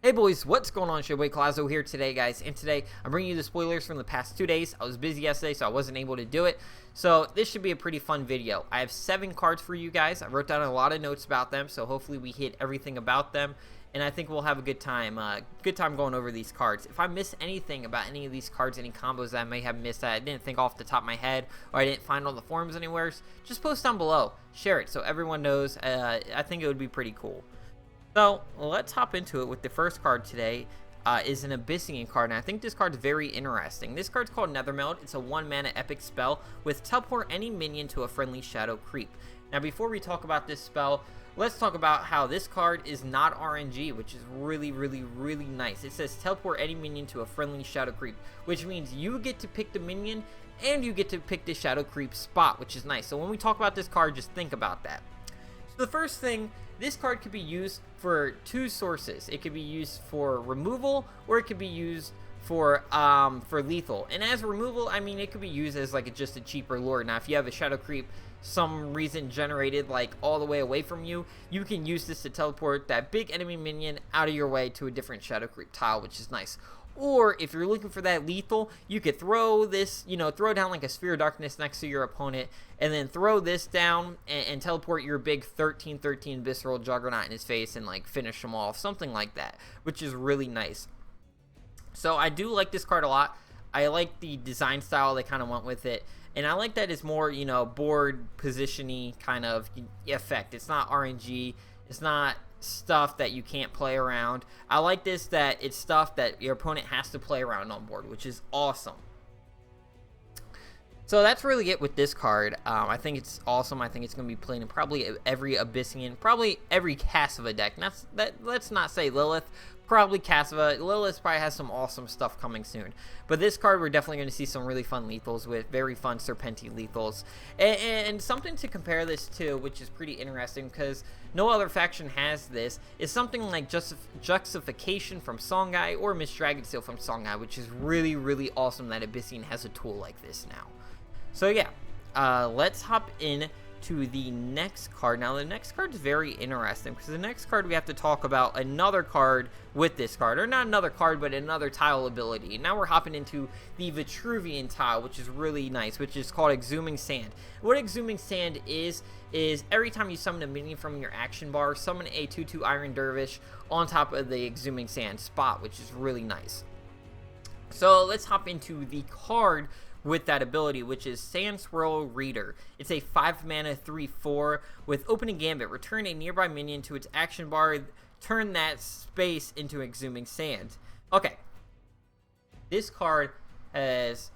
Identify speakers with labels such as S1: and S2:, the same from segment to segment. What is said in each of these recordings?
S1: Hey boys, what's going on? It's your boy Clazo here today, guys, and today I'm bringing you the spoilers from the past 2 days. I was busy yesterday, so I wasn't able to do it, so this should be a pretty fun video. I have 7 cards for you guys. I wrote down a lot of notes about them, so hopefully we hit everything about them, and I think we'll have a good time going over these cards. If I miss anything about any of these cards, any combos that I may have missed that I didn't think off the top of my head, or I didn't find on the forums anywhere, just post down below. Share it so everyone knows. I think it would be pretty cool. So let's hop into it with the first card today. Is an Abyssinian card, and I think this card's very interesting. This card's called Nethermeld. It's a 1-mana epic spell with teleport any minion to a friendly shadow creep. Now before we talk about this spell, let's talk about how this card is not RNG, which is really nice. It says teleport any minion to a friendly shadow creep, which means you get to pick the minion and you get to pick the shadow creep spot, which is nice. So when we talk about this card, just think about that. So the first thing, this card could be used for 2 sources. It could be used for removal, or it could be used for lethal. And as removal, I mean, it could be used as like just a cheaper lure. Now, if you have a shadow creep, some reason generated like all the way away from you, you can use this to teleport that big enemy minion out of your way to a different shadow creep tile, which is nice. Or if you're looking for that lethal, you could throw this, throw down like a sphere of darkness next to your opponent, and then throw this down and teleport your big 13/13 visceral juggernaut in his face and like finish him off, something like that, which is really nice. So I do like this card a lot. I like the design style they kind of went with it, and I like that it's more, board position-y kind of effect. It's not RNG. It's not stuff that you can't play around. I like this, that it's stuff that your opponent has to play around on board, which is awesome. So that's really it with this card. I think it's awesome. I think it's going to be played in probably every Abyssinian, probably every Cassava deck. Let's not say Lilith. Probably Cassava. Lilith probably has some awesome stuff coming soon. But this card, we're definitely going to see some really fun lethals with, very fun Serpenti lethals. And something to compare this to, which is pretty interesting because no other faction has this, is something like Justification from Songhai or Miss Dragonsteel from Songhai, which is really awesome that Abyssinian has a tool like this now. So yeah, let's hop in to the next card. Now the next card is very interesting because the next card we have to talk about another card with this card, or not another card but another tile ability. And now we're hopping into the Vitruvian tile, which is really nice, which is called Exhuming Sand. What Exhuming Sand is every time you summon a minion from your action bar, summon a 2/2 Iron Dervish on top of the Exhuming Sand spot, which is really nice. So let's hop into the card with that ability, which is Sand Swirl Reader. It's a 5-mana 3/4 with Opening Gambit. Return a nearby minion to its action bar. Turn that space into Exhuming Sand. Okay, this card has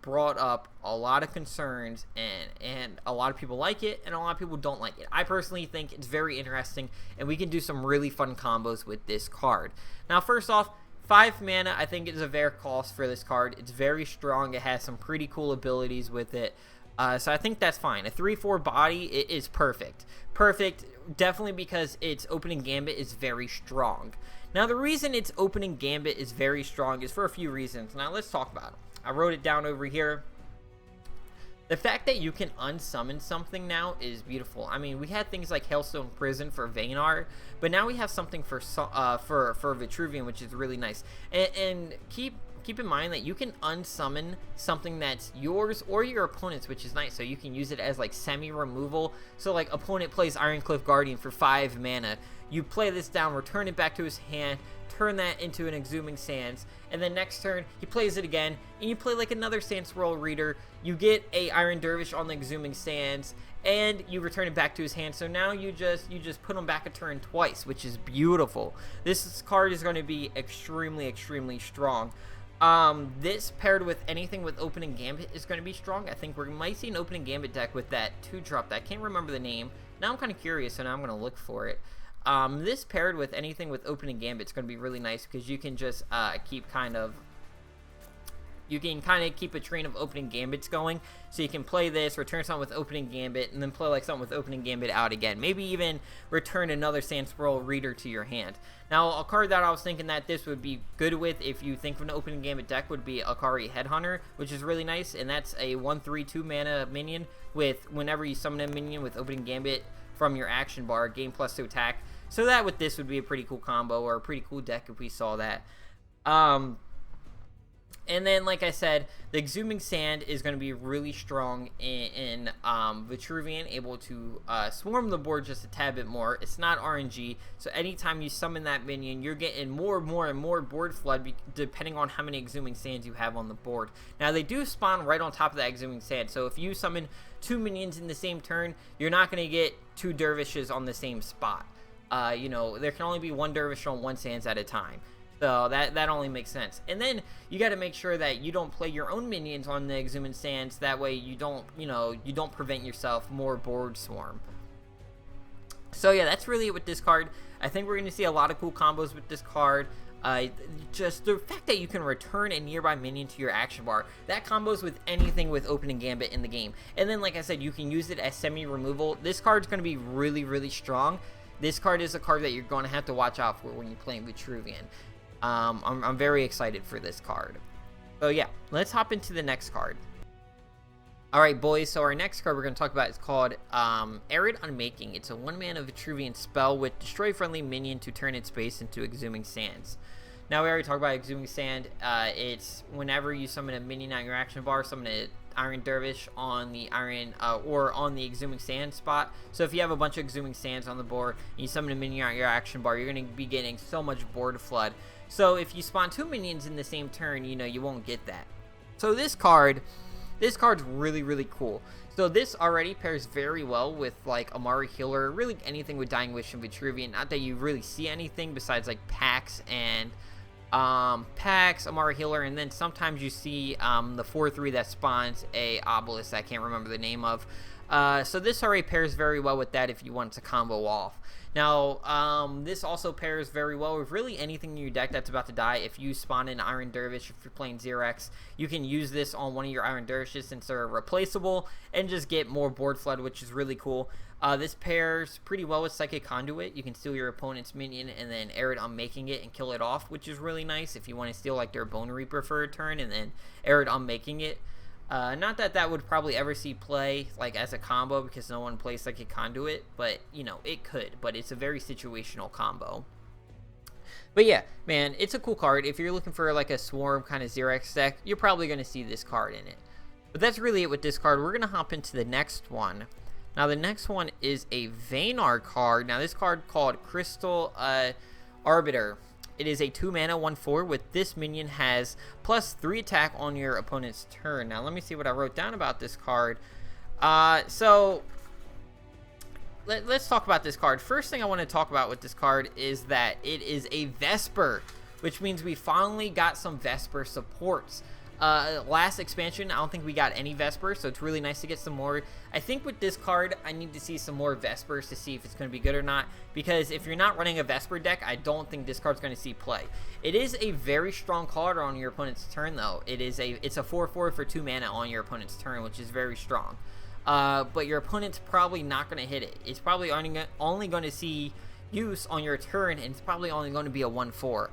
S1: brought up a lot of concerns, and a lot of people like it, and a lot of people don't like it. I personally think it's very interesting, and we can do some really fun combos with this card. Now, first off, 5 mana, I think, is a fair cost for this card. It's very strong. It has some pretty cool abilities with it. So I think that's fine. A 3/4 body is perfect. Perfect, definitely, because its Opening Gambit is very strong. Now, the reason its Opening Gambit is very strong is for a few reasons. Now, let's talk about them. I wrote it down over here. The fact that you can unsummon something now is beautiful. I mean, we had things like Hailstone Prison for Vaynar, but now we have something for Vitruvian, which is really nice. And keep in mind that you can unsummon something that's yours or your opponent's, which is nice. So you can use it as like semi-removal. So like opponent plays Ironcliff Guardian for 5 mana. You play this down, return it back to his hand, turn that into an Exhuming Sands, and then next turn he plays it again, and you play like another Sand Swirl Reader. You get a Iron Dervish on the Exhuming Sands, and you return it back to his hand. So now you just put him back a turn twice, which is beautiful. This card is going to be extremely strong. This paired with anything with Opening Gambit is going to be strong. I think we might see an Opening Gambit deck with that 2-drop. I can't remember the name. Now I'm kind of curious, so now I'm going to look for it. This paired with anything with Opening Gambit is going to be really nice because you can just keep a train of Opening Gambits going. So you can play this, return something with Opening Gambit, and then play like something with Opening Gambit out again. Maybe even return another Sand Swirl Reader to your hand. Now, a card that I was thinking that this would be good with, if you think of an Opening Gambit deck, would be Akari Headhunter, which is really nice, and that's a 1/3 2-mana minion with, whenever you summon a minion with Opening Gambit from your action bar, gain +2 attack. So that with this would be a pretty cool combo, or a pretty cool deck if we saw that. And then, like I said, the Exhuming Sand is going to be really strong in Vitruvian, able to swarm the board just a tad bit more. It's not RNG, so anytime you summon that minion, you're getting more and more board flood depending on how many Exhuming Sands you have on the board. Now, they do spawn right on top of that Exhuming Sand, so if you summon 2 minions in the same turn, you're not going to get 2 dervishes on the same spot. You know, there can only be 1 dervish on 1 sands at a time. So that only makes sense. And then you got to make sure that you don't play your own minions on the Exhuming Sands. That way you don't, you don't prevent yourself more board swarm. So yeah, that's really it with this card. I think we're going to see a lot of cool combos with this card. Just the fact that you can return a nearby minion to your action bar, that combos with anything with Opening Gambit in the game. And then, like I said, you can use it as semi-removal. This card's going to be really strong. This card is a card that you're going to have to watch out for when you're playing Vitruvian. I'm very excited for this card. So yeah, let's hop into the next card. Alright boys, so our next card we're going to talk about is called Arid Unmaking. It's a 1-mana Vitruvian spell with destroy friendly minion to turn its base into Exhuming Sands. Now we already talked about Exhuming Sand. It's whenever you summon a minion on your action bar, summon an Iron Dervish on the Iron or on the Exhuming Sand spot. So if you have a bunch of Exhuming Sands on the board and you summon a minion on your action bar, you're going to be getting so much board flood. So if you spawn 2 minions in the same turn, you won't get that. So this card's really cool. So this already pairs very well with like Amari Healer, really anything with Dying Wish and Vitruvian. Not that you really see anything besides like Pax and Amari Healer, and then sometimes you see the 4/3 that spawns a Obelisk I can't remember the name of. So this already pairs very well with that if you want to combo off. Now, this also pairs very well with really anything in your deck that's about to die. If you spawn an Iron Dervish, if you're playing 0x, you can use this on one of your Iron Dervishes since they're replaceable and just get more board flood, which is really cool. This pairs pretty well with Psychic Conduit. You can steal your opponent's minion and then Arid Unmaking it and kill it off, which is really nice if you want to steal like their Bone Reaper for a turn and then Arid Unmaking it. Not that that would probably ever see play like as a combo because no one plays Psychic Conduit, but it could. But it's a very situational combo. But yeah, man, it's a cool card. If you're looking for like a Swarm kind of 0x deck, you're probably going to see this card in it. But that's really it with this card. We're going to hop into the next one. Now the next one is a Vaynar card. Now this card called Crystal Arbiter. It is a 2-mana 1/4 with this minion has +3 attack on your opponent's turn. Now let me see what I wrote down about this card. So let's talk about this card. First thing I want to talk about with this card is that it is a Vesper, which means we finally got some Vesper supports. Last expansion, I don't think we got any Vespers, so it's really nice to get some more. I think with this card, I need to see some more Vespers to see if it's going to be good or not, because if you're not running a Vesper deck, I don't think this card's going to see play. It is a very strong card on your opponent's turn, though. It's a 4/4 for 2 mana on your opponent's turn, which is very strong. But your opponent's probably not going to hit it. It's probably only going to see use on your turn, and it's probably only going to be a 1/4.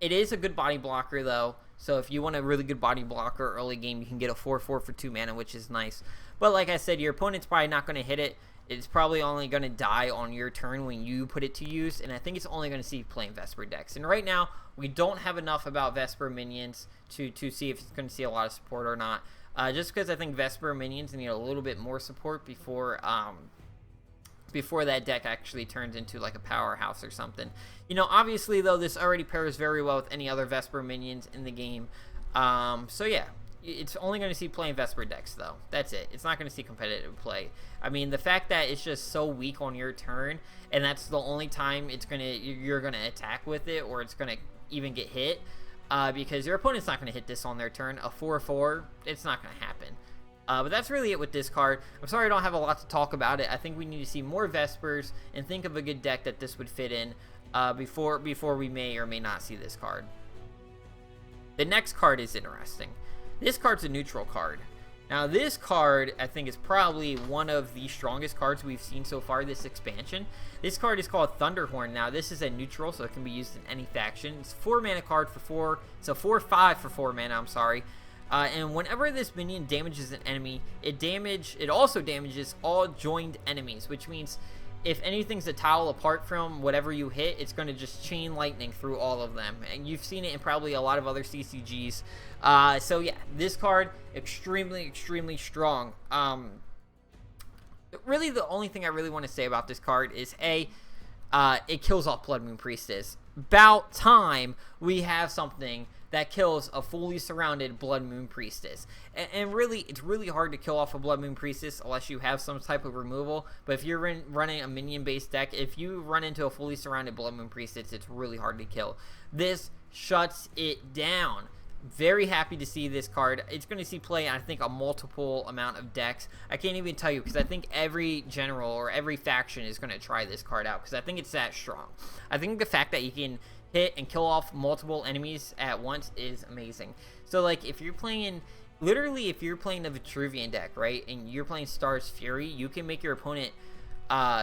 S1: It is a good body blocker, though, so if you want a really good body blocker early game, you can get a 4/4 for 2 mana, which is nice. But like I said, your opponent's probably not going to hit it. It's probably only going to die on your turn when you put it to use, and I think it's only going to see playing Vesper decks. And right now, we don't have enough about Vesper minions to see if it's going to see a lot of support or not. Just because I think Vesper minions need a little bit more support before that deck actually turns into like a powerhouse or something. Obviously though, this already pairs very well with any other Vesper minions in the game. So yeah, it's only going to see playing Vesper decks though. That's it. It's not going to see competitive play. I mean, the fact that it's just so weak on your turn, and that's the only time you're gonna attack with it, or it's gonna even get hit, because your opponent's not going to hit this on their turn. A 4/4, it's not going to happen. But that's really it with this card. I'm sorry I don't have a lot to talk about it. I think we need to see more Vespers and think of a good deck that this would fit in before we may or may not see this card. The next card is interesting. This card's a neutral card. Now this card, I think, is probably one of the strongest cards we've seen so far this expansion. This card is called Thunderhorn. Now this is a neutral, so it can be used in any faction. It's a 4-mana card for 4. It's a 4/5 for 4 mana, I'm sorry. And whenever this minion damages an enemy, it also damages all joined enemies, which means if anything's a tile apart from whatever you hit, it's going to just chain lightning through all of them. And you've seen it in probably a lot of other CCGs. So yeah, this card, extremely, extremely strong. Really, the only thing I really want to say about this card is, it kills off Blood Moon Priestess. About time we have something that kills a fully surrounded Blood Moon Priestess. And really, it's really hard to kill off a Blood Moon Priestess unless you have some type of removal. But if you're running a minion-based deck, if you run into a fully surrounded Blood Moon Priestess, it's really hard to kill. This shuts it down. Very happy to see this card. It's going to see play, I think, a multiple amount of decks. I can't even tell you, because I think every general or every faction is going to try this card out, because I think it's that strong. I think the fact that you can hit and kill off multiple enemies at once is amazing. So, like, if you're playing, literally, if you're playing the Vitruvian deck, right, and you're playing Star's Fury, you can make your opponent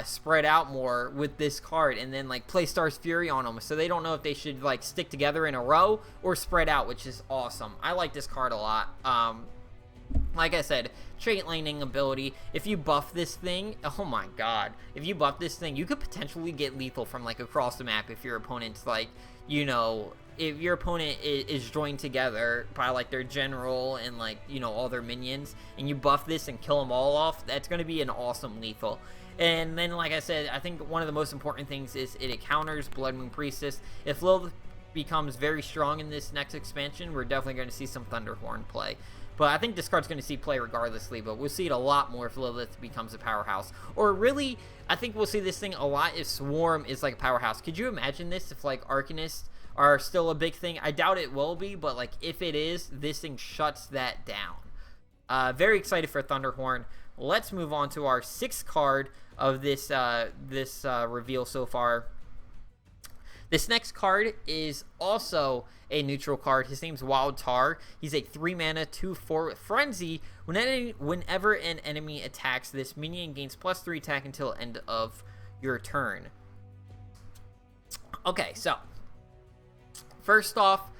S1: spread out more with this card, and then like play Star's Fury on them, so they don't know if they should like stick together in a row or spread out, which is awesome. I like this card a lot. Like I said, trait lightning ability. If you buff this thing, oh my god, if you buff this thing, you could potentially get lethal from like across the map if your opponent's like, you know, if your opponent is joined together by like their general and like, you know, all their minions, and you buff this and kill them all off, that's going to be an awesome lethal. And then, like I said, I think one of the most important things is it counters Blood Moon Priestess. If Lilith becomes very strong in this next expansion, we're definitely going to see some Thunderhorn play. But I think this card's going to see play regardlessly, but we'll see it a lot more if Lilith becomes a powerhouse. Or really, I think we'll see this thing a lot if Swarm is like a powerhouse. Could you imagine this if like Arcanists are still a big thing? I doubt it will be, but like if it is, this thing shuts that down. Very excited for Thunderhorn. Let's move on to our 6th card of this reveal so far. This next card is also a neutral card. His name's Wild Tar. He's a 3-mana 2/4 with Frenzy. Whenever an enemy attacks, this minion gains +3 attack until end of your turn. Okay, so first off,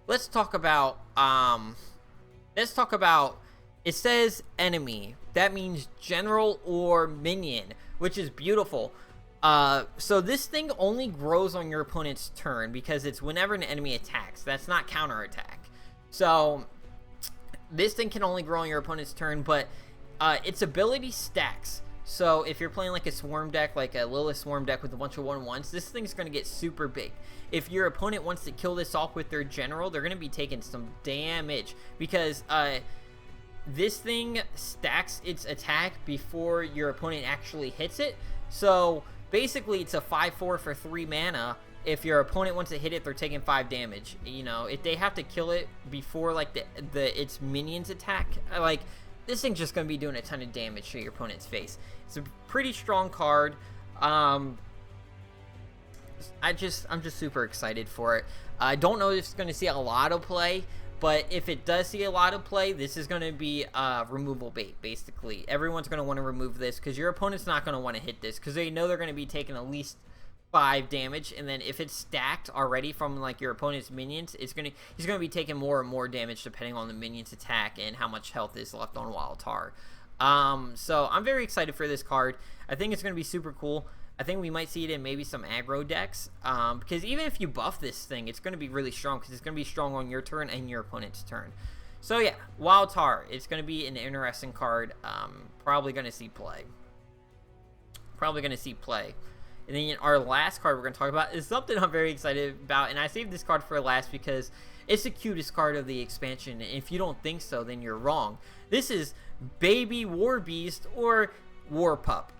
S1: let's talk about it says enemy. That means general or minion, which is beautiful. So this thing only grows on your opponent's turn because it's whenever an enemy attacks. That's not counterattack. So this thing can only grow on your opponent's turn, but its ability stacks. So if you're playing like a Swarm deck, like a Lilith Swarm deck with a bunch of 1/1s, this thing's going to get super big. If your opponent wants to kill this off with their general, they're going to be taking some damage because this thing stacks its attack before your opponent actually hits it. So basically it's a 5/4 for 3 mana. If your opponent wants to hit it, they're taking 5 damage. You know, if they have to kill it before like its minions attack, like this thing's just gonna be doing a ton of damage to your opponent's face. It's a pretty strong card. I'm just super excited for it. I don't know if it's gonna see a lot of play, but if it does see a lot of play, this is going to be removal bait, basically. Everyone's going to want to remove this because your opponent's not going to want to hit this because they know they're going to be taking at least 5 damage. And then if it's stacked already from like your opponent's minions, he's going to be taking more and more damage depending on the minion's attack and how much health is left on Wild Tar. So I'm very excited for this card. I think it's going to be super cool. I think we might see it in maybe some aggro decks, because even if you buff this thing, it's going to be really strong, because it's going to be strong on your turn and your opponent's turn. So yeah, Wild Tar, it's going to be an interesting card, probably going to see play. And then our last card we're going to talk about is something I'm very excited about, and I saved this card for last because it's the cutest card of the expansion, and if you don't think so, then you're wrong. This is Baby War Beast, or War Pup.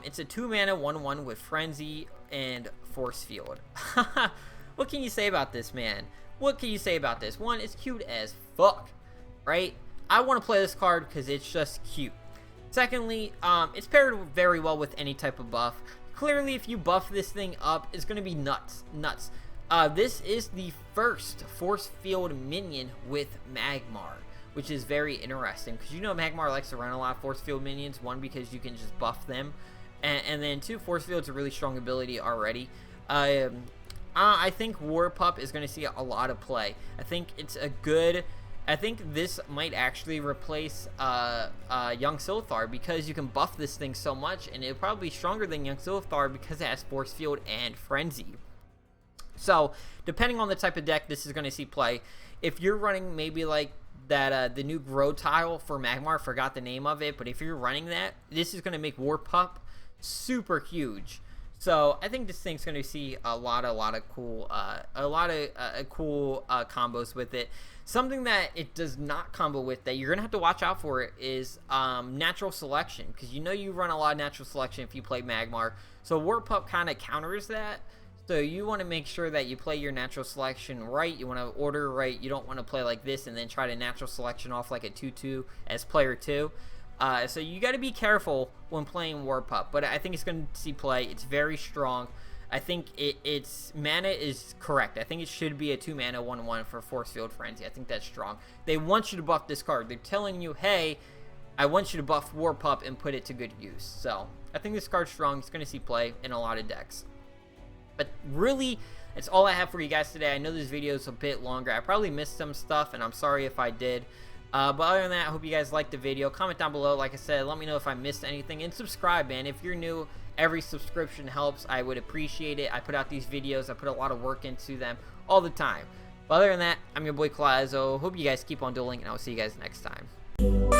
S1: It's a 2-mana 1/1 with Frenzy and Force Field. What can you say about this, man? What can you say about this? One, it's cute as fuck, right? I want to play this card because it's just cute. Secondly, it's paired very well with any type of buff. Clearly, if you buff this thing up, it's going to be nuts. This is the first Force Field minion with Magmar, which is very interesting because you know Magmar likes to run a lot of Force Field minions. One, because you can just buff them, and then two, Force Field's a really strong ability already. I think War Pup is going to see a lot of play. I think it's a good I think this might actually replace Young Silthar, because you can buff this thing so much, and it'll probably be stronger than Young Silthar because it has Force Field and Frenzy. So, depending on the type of deck this is going to see play, if you're running maybe like that the new Grow tile for Magmar, forgot the name of it, but if you're running that, this is going to make War Pup super huge. So I think this thing's going to see a lot of cool combos with it. Something that it does not combo with that you're going to have to watch out for it is natural selection, because you know you run a lot of natural selection if you play Magmar. So War Pup kind of counters that. So you want to make sure that you play your natural selection right. You want to order right. You don't want to play like this and then try to natural selection off like a 2/2 as player 2. So you got to be careful when playing War Pup. But I think it's going to see play. It's very strong. I think its mana is correct. I think it should be a 2 mana 1/1 for Force Field Frenzy. I think that's strong. They want you to buff this card. They're telling you, hey, I want you to buff War Pup and put it to good use. So I think this card's strong. It's going to see play in a lot of decks. But really, that's all I have for you guys today. I know this video is a bit longer. I probably missed some stuff, and I'm sorry if I did. But other than that, I hope you guys liked the video. Comment down below, like I said. Let me know if I missed anything. And subscribe, man. If you're new, every subscription helps. I would appreciate it. I put out these videos. I put a lot of work into them all the time. But other than that, I'm your boy Clazo. Hope you guys keep on dueling, and I'll see you guys next time.